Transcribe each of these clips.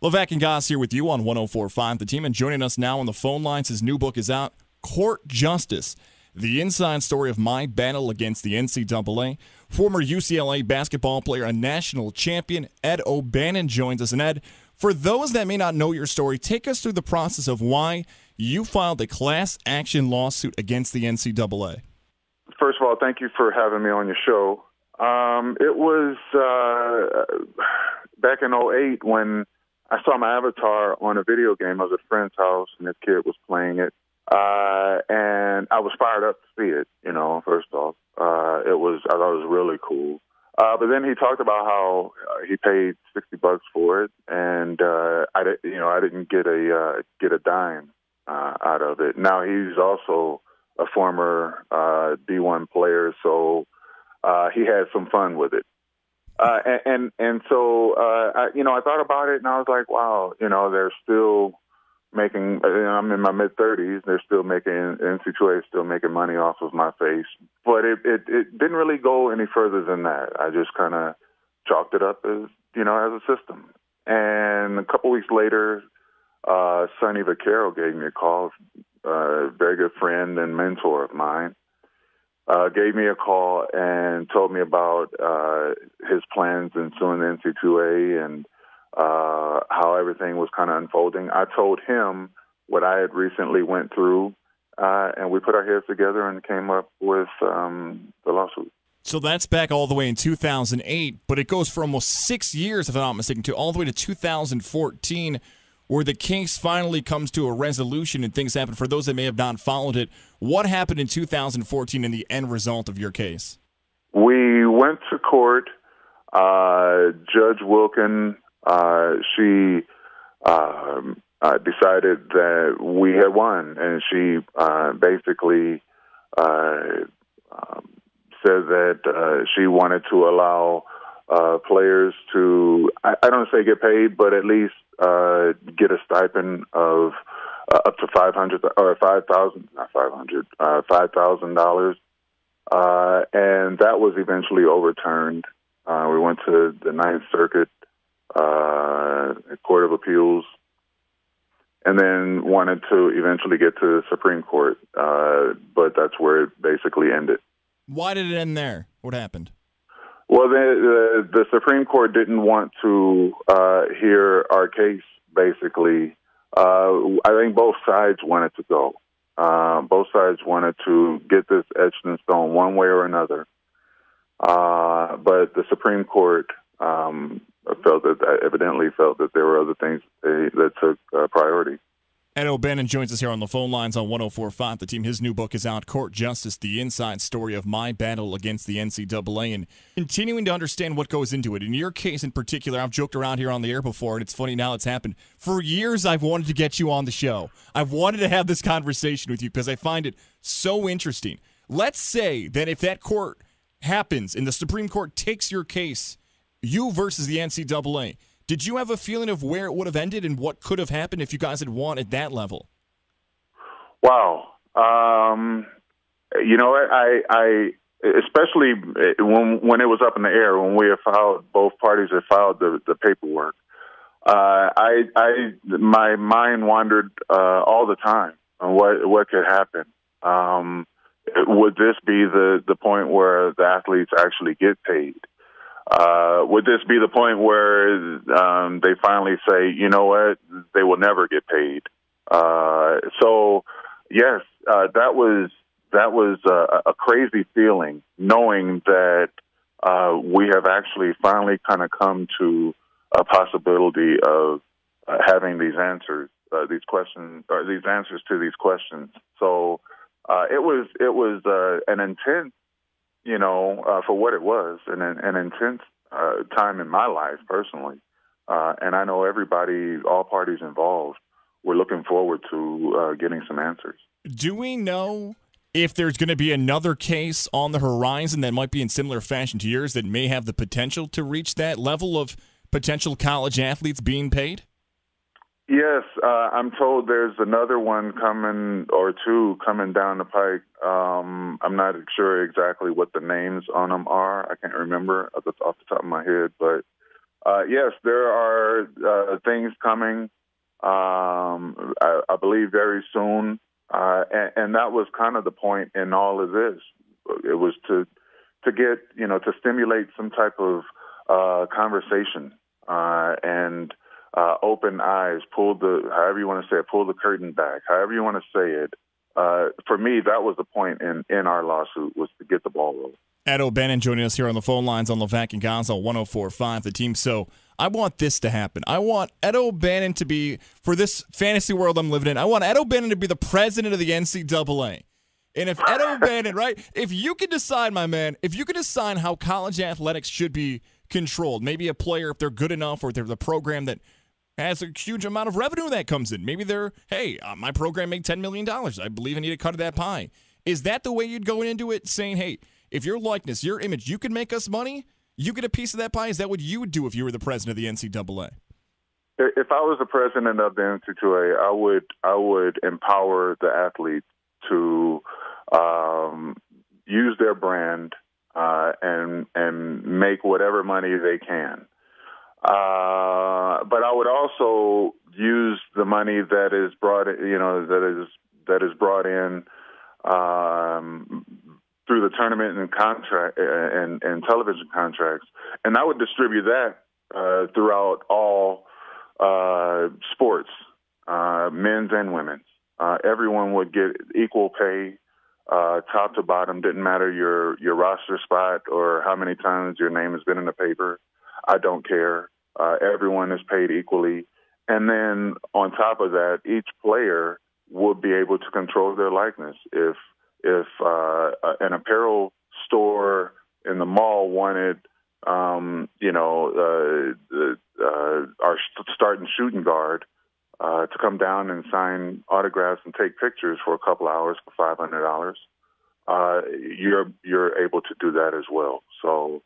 Levack Goz here with you on 104.5 The Team, and joining us now on the phone lines, his new book is out, Court Justice, the inside story of my battle against the NCAA. Former UCLA basketball player and national champion OBannon joins us. And Ed, for those that may not know your story, take us through the process of why you filed a class action lawsuit against the NCAA. First of all, thank you for having me on your show. It was back in '08 when I saw my avatar on a video game. I was at a friend's house, and this kid was playing it. And I was fired up to see it, first off. I thought it was really cool. But then he talked about how he paid $60 for it, and I didn't get a dime out of it. Now he's also a former D1 player, so he had some fun with it. So I thought about it, and I was like, wow, they're still making. I'm in my mid-30s. They're still making NCAA is still making money off of my face, but it didn't really go any further than that. I just kind of chalked it up as a system. And a couple weeks later, Sonny Vaccaro gave me a call. A very good friend and mentor of mine. Gave me a call and told me about his plans in suing the NCAA and how everything was kind of unfolding. I told him what I had recently went through, and we put our heads together and came up with the lawsuit. So that's back all the way in 2008, but it goes for almost 6 years, if I'm not mistaken, all the way to 2014, where the case finally comes to a resolution and things happen. For those that may have not followed it, what happened in 2014 in the end result of your case? We went to court. Judge Wilkin, she decided that we had won, and she basically said that she wanted to allow players to, I don't say get paid, but at least get a stipend of up to $5,000, and that was eventually overturned. We went to the Ninth Circuit Court of Appeals, and then wanted to eventually get to the Supreme Court, but that's where it basically ended. Why did it end there? What happened? Well, the Supreme Court didn't want to hear our case, basically. I think both sides wanted to go. Both sides wanted to get this etched in stone one way or another. But the Supreme Court evidently felt that there were other things that took priority. OBannon joins us here on the phone lines on 104.5 The Team. His new book is out, Court Justice, the inside story of my battle against the NCAA, and continuing to understand what goes into it. In your case in particular, I've joked around here on the air before, and it's funny now it's happened. For years, I've wanted to get you on the show. I've wanted to have this conversation with you because I find it so interesting. Let's say that if that court happens and the Supreme Court takes your case, you versus the NCAA, did you have a feeling of where it would have ended and what could have happened if you guys had won at that level? Wow. I especially when it was up in the air, when we had filed, both parties had filed the paperwork, my mind wandered all the time on what could happen. Would this be the point where the athletes actually get paid? Would this be the point where they finally say, you know what, they will never get paid? So, yes, that was a crazy feeling, knowing that we have actually finally kind of come to a possibility of having these answers, these questions, or these answers to these questions. So it was an intense, for what it was, an intense time in my life personally. And I know all parties involved, were looking forward to getting some answers. Do we know if there's going to be another case on the horizon that might be in similar fashion to yours that may have the potential to reach that level of potential college athletes being paid? Yes, I'm told there's another one coming, or two coming down the pike. I'm not sure exactly what the names on them are. I can't remember off the top of my head, but Yes, there are things coming. I believe very soon, and that was kind of the point in all of this. It was to get to stimulate some type of conversation and open eyes, however you want to say it, pull the curtain back, however you want to say it. For me, that was the point in our lawsuit, was to get the ball rolling. Ed OBannon joining us here on the phone lines on Levack Goz on 104.5 The Team. So I want this to happen. I want Ed OBannon to be, for this fantasy world I'm living in, I want Ed OBannon to be the president of the NCAA. And if Ed OBannon, right, if you could decide, my man, if you could decide how college athletics should be controlled, maybe a player, if they're good enough, or if they're the program that has a huge amount of revenue that comes in. Maybe they're, hey, my program made $10 million. I believe I need a cut of that pie. Is that the way you'd go into it, saying, hey, if your likeness, your image, you can make us money, you get a piece of that pie? Is that what you would do if you were the president of the NCAA? If I was the president of the NCAA, I would empower the athletes to use their brand and make whatever money they can. But I would also use the money that is brought, that is brought in through the tournament and contract and television contracts, and I would distribute that throughout all sports, men's and women's. Everyone would get equal pay, top to bottom. Didn't matter your roster spot or how many times your name has been in the paper. I don't care. Everyone is paid equally. And then on top of that, each player would be able to control their likeness. If an apparel store in the mall wanted, our starting shooting guard to come down and sign autographs and take pictures for a couple hours for $500, you're able to do that as well. So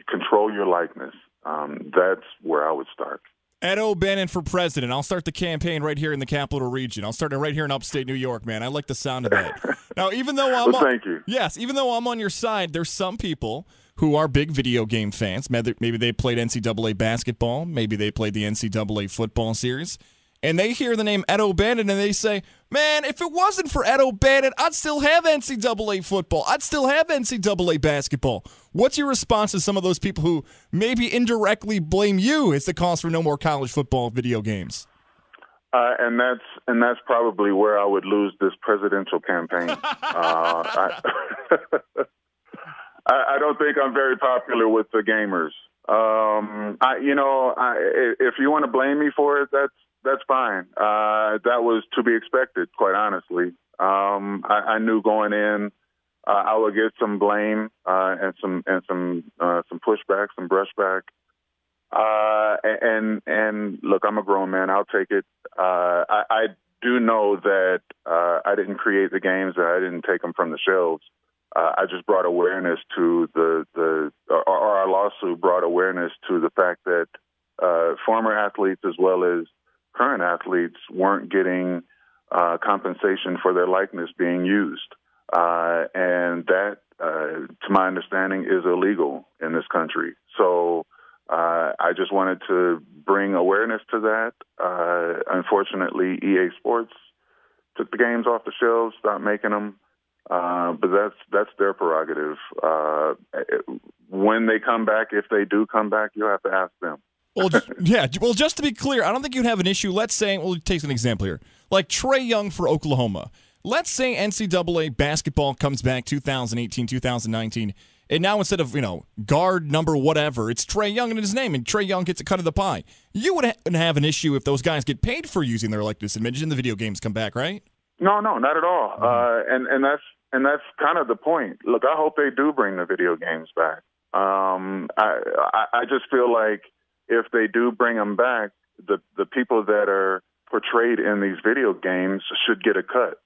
control your likeness. That's where I would start. Ed OBannon for president. I'll start the campaign right here in the capital region. I'll start it right here in upstate New York, man. I like the sound of that. Now, even though thank you. Yes, even though I'm on your side, there's some people who are big video game fans. Maybe they played NCAA basketball. Maybe they played the NCAA football series. And they hear the name Ed OBannon and they say, man, if it wasn't for Ed OBannon, I'd still have NCAA football. I'd still have NCAA basketball. What's your response to some of those people who maybe indirectly blame you as the cause for no more college football video games? And that's probably where I would lose this presidential campaign. I don't think I'm very popular with the gamers. If you want to blame me for it, that's fine. That was to be expected, quite honestly. I knew going in I would get some blame and some pushback, some brushback. And look, I'm a grown man. I'll take it. I do know that I didn't create the games. I didn't take them from the shelves. I just brought awareness to our lawsuit brought awareness to the fact that former athletes as well as current athletes weren't getting compensation for their likeness being used. And that, to my understanding, is illegal in this country. So I just wanted to bring awareness to that. Unfortunately, EA Sports took the games off the shelves, stopped making them. But that's their prerogative. When they come back, if they do come back, you'll have to ask them. Well, yeah. Well, just to be clear, I don't think you'd have an issue. Let's say, we'll take an example here, like Trey Young for Oklahoma. Let's say NCAA basketball comes back 2018, 2019, and now instead of guard number whatever, it's Trey Young in his name, and Trey Young gets a cut of the pie. You wouldn't have an issue if those guys get paid for using their likeness image and the video games come back, right? No, not at all. And that's kind of the point. Look, I hope they do bring the video games back. I just feel like if they do bring them back, the people that are portrayed in these video games should get a cut.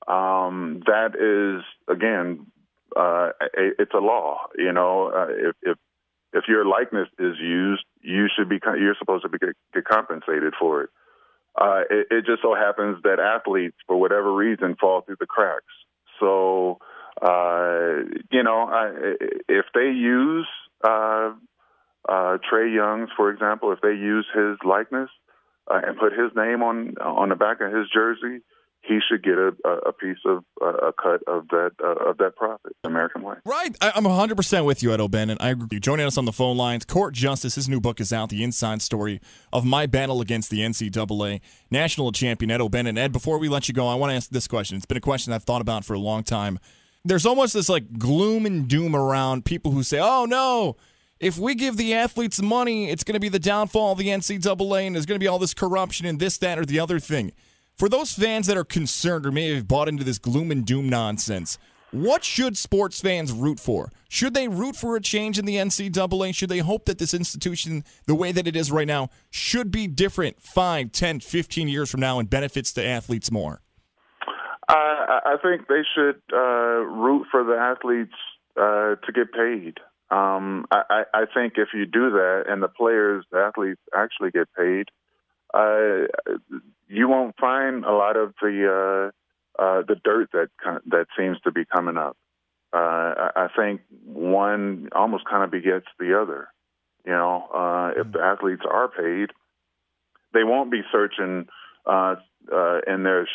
That is, again, it's a law. If your likeness is used, you're supposed to get compensated for it. It just so happens that athletes, for whatever reason, fall through the cracks. So, if they use Trey Young's, for example, if they use his likeness and put his name on the back of his jersey, he should get a piece of a cut of that profit, American way. Right. I'm 100% with you, Ed OBannon. I agree. Joining us on the phone lines, Court Justice. His new book is out, The Inside Story of My Battle Against the NCAA. National champion Ed OBannon. Ed, before we let you go, I want to ask this question. It's been a question I've thought about for a long time. There's almost this like gloom and doom around people who say, oh, no, if we give the athletes money, it's going to be the downfall of the NCAA and there's going to be all this corruption and this, that, or the other thing. For those fans that are concerned or may have bought into this gloom and doom nonsense, what should sports fans root for? Should they root for a change in the NCAA? Should they hope that this institution, the way that it is right now, should be different 5, 10, 15 years from now and benefits the athletes more? I think they should root for the athletes to get paid. I think if you do that and the athletes actually get paid, you won't find a lot of the dirt that seems to be coming up. I think one almost kind of begets the other. You know, if the athletes are paid, they won't be searching in their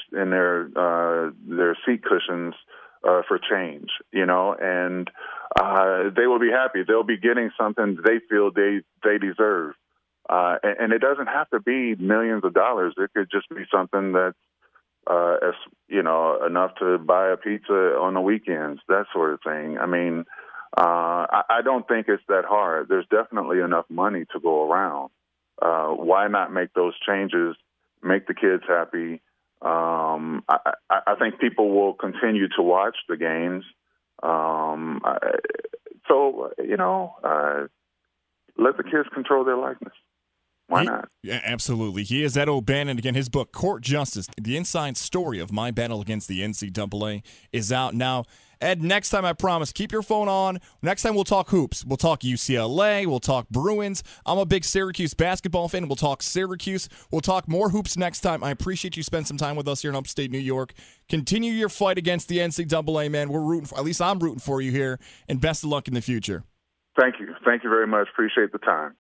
seat cushions for change. You know, and they will be happy. They'll be getting something they feel they deserve. And it doesn't have to be millions of dollars. It could just be something that's, enough to buy a pizza on the weekends, that sort of thing. I mean, I don't think it's that hard. There's definitely enough money to go around. Why not make those changes, make the kids happy? I think people will continue to watch the games. Let the kids control their likeness. Why not? Yeah, absolutely. He is Ed OBannon. Again, his book, Court Justice, The Inside Story of My Battle Against the NCAA, is out now. Ed, next time, I promise, keep your phone on. Next time, we'll talk hoops. We'll talk UCLA. We'll talk Bruins. I'm a big Syracuse basketball fan. We'll talk Syracuse. We'll talk more hoops next time. I appreciate you spending some time with us here in upstate New York. Continue your fight against the NCAA, man. We're rooting for, at least I'm rooting for you here, and best of luck in the future. Thank you. Thank you very much. Appreciate the time.